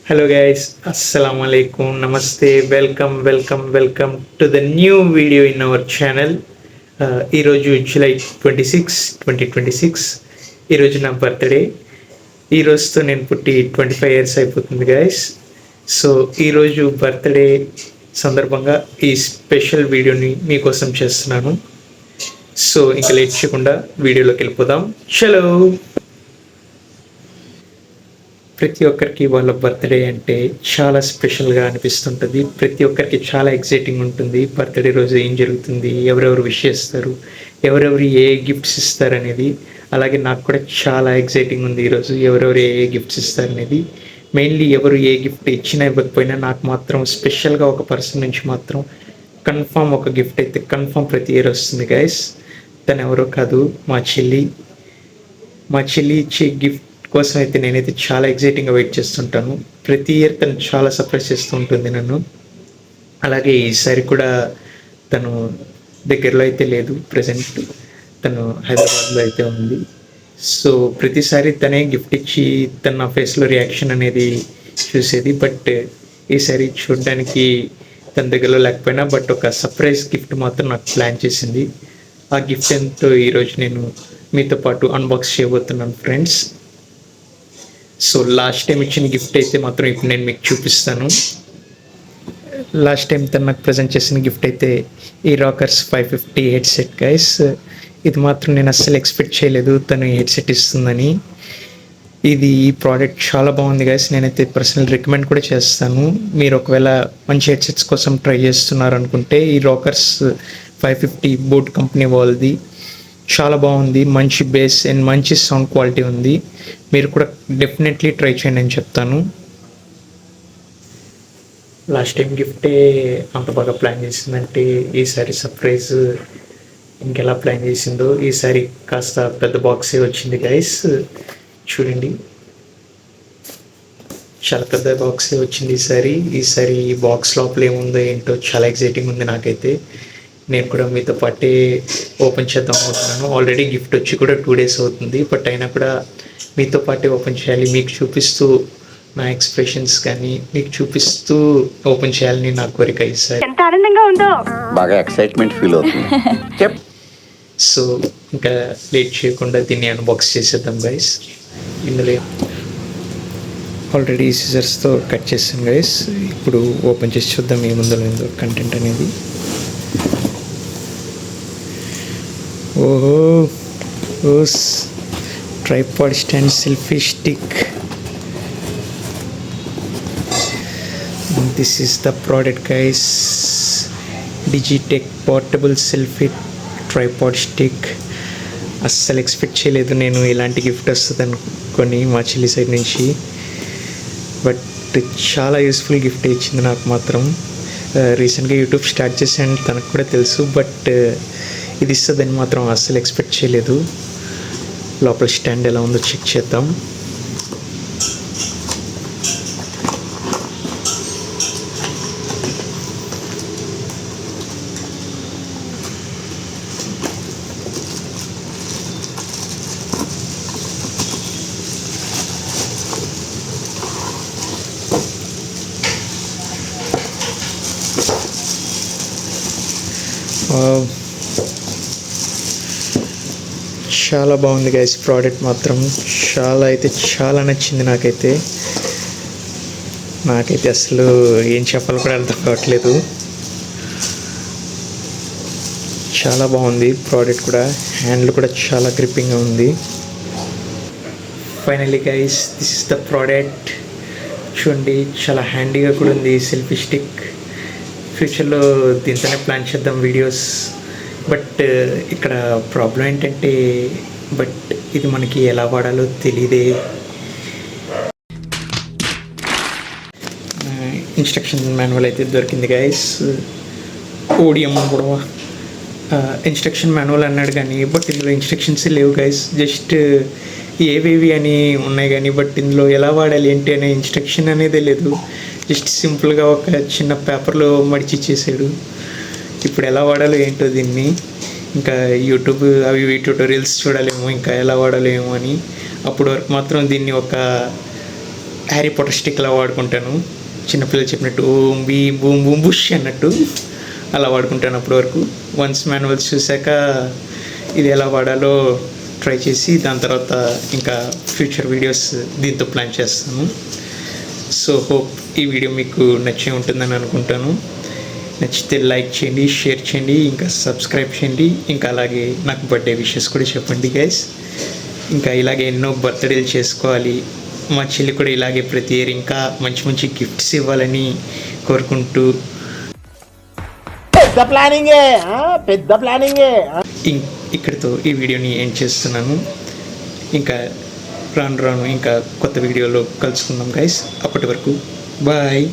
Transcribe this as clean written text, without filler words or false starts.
Hello guys, Assalamu alaikum, Namaste, welcome to the new video in our channel. ఈరోజు July 26 2026 ఈరోజు నా birthday. ఈ రోజుతో నేను పుట్టి 25 ఇయర్స్ అయిపోతుంది గైస్. సో ఈరోజు బర్త్డే సందర్భంగా ఈ స్పెషల్ వీడియోని మీకోసం చేస్తున్నాను. సో ఇంకా లేట్ చేయకుండా వీడియోలోకి వెళ్ళిపోదాం. చలో. ప్రతి ఒక్కరికి వాళ్ళ బర్త్డే అంటే చాలా స్పెషల్గా అనిపిస్తుంటుంది. ప్రతి ఒక్కరికి చాలా ఎక్సైటింగ్ ఉంటుంది. బర్త్డే రోజు ఏం జరుగుతుంది, ఎవరెవరు విష్ చేస్తారు, ఎవరెవరు ఏ గిఫ్ట్స్ ఇస్తారు అనేది. అలాగే నాకు కూడా చాలా ఎక్సైటింగ్ ఉంది ఈరోజు ఎవరెవరు ఏ గిఫ్ట్స్ ఇస్తారు అనేది. మెయిన్లీ ఎవరు ఏ గిఫ్ట్ ఇచ్చినా ఇవ్వకపోయినా నాకు మాత్రం స్పెషల్గా ఒక పర్సన్ నుంచి మాత్రం కన్ఫామ్ ఒక గిఫ్ట్ అయితే కన్ఫామ్ ప్రతి ఇయర్ వస్తుంది గైస్. తను ఎవరో కాదు, మా చెల్లి ఇచ్చే గిఫ్ట్ కోసం అయితే నేనైతే చాలా ఎక్సైటింగ్గా వెయిట్ చేస్తుంటాను. ప్రతి ఇయర్ తను చాలా సర్ప్రైజ్ చేస్తూ ఉంటుంది నన్ను. అలాగే ఈసారి కూడా తను దగ్గరలో అయితే లేదు, ప్రజెంట్ తను హైదరాబాద్లో అయితే ఉంది. సో ప్రతిసారి తనే గిఫ్ట్ ఇచ్చి తన నా ఫేస్లో రియాక్షన్ అనేది చూసేది. బట్ ఈసారి చూడడానికి తన దగ్గరలో లేకపోయినా బట్ ఒక సర్ప్రైజ్ గిఫ్ట్ మాత్రం నాకు ప్లాన్ చేసింది. ఆ గిఫ్ట్ ఎంతో ఈరోజు నేను మీతో పాటు అన్బాక్స్ చేయబోతున్నాను ఫ్రెండ్స్. సో లాస్ట్ టైం ఇచ్చిన గిఫ్ట్ అయితే మాత్రం ఇప్పుడు నేను మీకు చూపిస్తాను. లాస్ట్ టైం తను నాకు ప్రజెంట్ చేసిన గిఫ్ట్ అయితే ఈ రాకర్స్ 550 హెడ్సెట్ గైస్. ఇది మాత్రం నేను అస్సలు ఎక్స్పెక్ట్ చేయలేదు తను హెడ్సెట్ ఇస్తుందని. ఈ ప్రోడక్ట్ చాలా బాగుంది గైస్. నేనైతే పర్సనల్ రికమెండ్ కూడా చేస్తాను. మీరు ఒకవేళ మంచి హెడ్సెట్స్ కోసం ట్రై చేస్తున్నారు అనుకుంటే ఈ రాకర్స్ 550 బోట్ కంపెనీ వాళ్ళది చాలా బాగుంది. మంచి బేస్ అండ్ మంచి సౌండ్ క్వాలిటీ ఉంది. మీరు కూడా డెఫినెట్లీ ట్రై చేయండి అని చెప్తాను. లాస్ట్ టైం గిఫ్టే అంత బాగా ప్లాన్ చేసిందంటే ఈసారి సర్ప్రైజ్ ఇంకెలా ప్లాన్ చేసిందో. ఈసారి కాస్త పెద్ద బాక్సే వచ్చింది గైస్. చూడండి, చాలా పెద్ద బాక్సే వచ్చింది ఈసారి ఈ బాక్స్ లోపల ఏముందో ఏంటో చాలా ఎక్సైటింగ్ ఉంది నాకైతే. నేను కూడా మీతో పాటే ఓపెన్ చేద్దాం అనుకుంటున్నాను. ఆల్రెడీ గిఫ్ట్ వచ్చి కూడా 2 days అవుతుంది. బట్ అయినా కూడా మీతో పాటే ఓపెన్ చేయాలి, మీకు చూపిస్తూ నా ఎక్స్ప్రెషన్స్ కానీ మీకు చూపిస్తూ ఓపెన్ చేయాలని నా కోరిక. ఈసారి ఎంత ఆనందంగా ఉందో, బాగా ఎక్సైట్మెంట్ ఫీల్ అవుతుంది. సో ఇంకా లేట్ చేయకుండా దీన్ని అన్బాక్స్ చేసేద్దాం గైస్. ఇందులో ఆల్రెడీ సిజర్స్తో కట్ చేసాం గైస్. ఇప్పుడు ఓపెన్ చేసి చూద్దాం ఏముందో కంటెంట్ అనేది. ఓహో, tripod stand selfie stick. This is the product guys. Digitek portable selfie tripod stick. అస్సలు ఎక్స్పెక్ట్ చేయలేదు నేను ఇలాంటి గిఫ్ట్ వస్తుంది అనుకొని మా చెల్లి సైడ్ నుంచి. బట్ చాలా యూస్ఫుల్ గిఫ్ట్ ఇచ్చింది నాకు మాత్రం. రీసెంట్గా యూట్యూబ్ స్టార్ట్ చేసాను తనకు కూడా తెలుసు. బట్ ఇది ఇస్తుందని మాత్రం అస్సలు ఎక్స్పెక్ట్ చేయలేదు. లోపల స్టాండ్ ఎలా ఉందో చెక్ చేద్దాం. చాలా బాగుంది గైస్. ప్రోడక్ట్ మాత్రం చాలా నచ్చింది నాకైతే అసలు ఏం చెప్పాలో కూడా అర్థం కావట్లేదు. చాలా బాగుంది ప్రోడక్ట్ కూడా. హ్యాండిల్ కూడా చాలా గ్రిప్పింగ్గా ఉంది. Finally guys, this is the product. చూడండి, చాలా హ్యాండీగా కూడా ఉంది సెల్ఫీ స్టిక్. ఫ్యూచర్లో దీంతోనే ప్లాన్ చేద్దాం వీడియోస్. బట్ ఇక్కడ ప్రాబ్లం ఏంటంటే ఇది మనకి ఎలా వాడాలో తెలియదే. ఇన్స్ట్రక్షన్ మాన్యువల్ అయితే దొరికింది గైస్. ఓడిఎం కూడా ఇన్స్ట్రక్షన్ మాన్యువల్ అన్నాడు కానీ బట్ ఇందులో ఇన్స్ట్రక్షన్స్ లేవు గైస్. జస్ట్ ఏవేవి అని ఉన్నాయి కానీ బట్ ఇందులో ఎలా వాడాలి ఏంటి అనే ఇన్స్ట్రక్షన్ అనేది లేదు. జస్ట్ సింపుల్గా ఒక చిన్న పేపర్లో మడిచి ఇచ్చేసాడు. ఇప్పుడు ఎలా వాడాలో ఏంటో దీన్ని ఇంకా యూట్యూబ్ అవి ట్యూటోరియల్స్ చూడాలేమో ఇంకా ఎలా వాడాలేమో అని. అప్పటి వరకు మాత్రం దీన్ని ఒక హ్యారీ పాటర్ స్టిక్లా వాడుకుంటాను. చిన్నపిల్లలు చెప్పినట్టు ఓం బీం బూమ్ బూమ్ బుష్ అన్నట్టు అలా వాడుకుంటాను అప్పటి వరకు. వన్స్ మాన్యువల్స్ చూశాక ఇది ఎలా వాడాలో ట్రై చేసి దాని తర్వాత ఇంకా ఫ్యూచర్ వీడియోస్ దీంతో ప్లాన్ చేస్తాను. సో హోప్ ఈ వీడియో మీకు నచ్చే ఉంటుందని అనుకుంటాను. నచ్చితే లైక్ చేయండి, షేర్ చేయండి, ఇంకా సబ్స్క్రైబ్ చేయండి. ఇంకా అలాగే నాకు బర్త్డే విషెస్ కూడా చెప్పండి గైస్. ఇంకా ఇలాగే ఎన్నో బర్త్డేలు చేసుకోవాలి. మా చెల్లి కూడా ఇలాగే ప్రతి ఇయర్ ఇంకా మంచి మంచి గిఫ్ట్స్ ఇవ్వాలని కోరుకుంటూ పెద్ద ప్లానింగే. ఇక్కడితో ఈ వీడియోని ఎండ్ చేస్తున్నాను. ఇంకా రాను ఇంకా కొత్త వీడియోలో కలుసుకుందాం గైస్. అప్పటి వరకు బాయ్.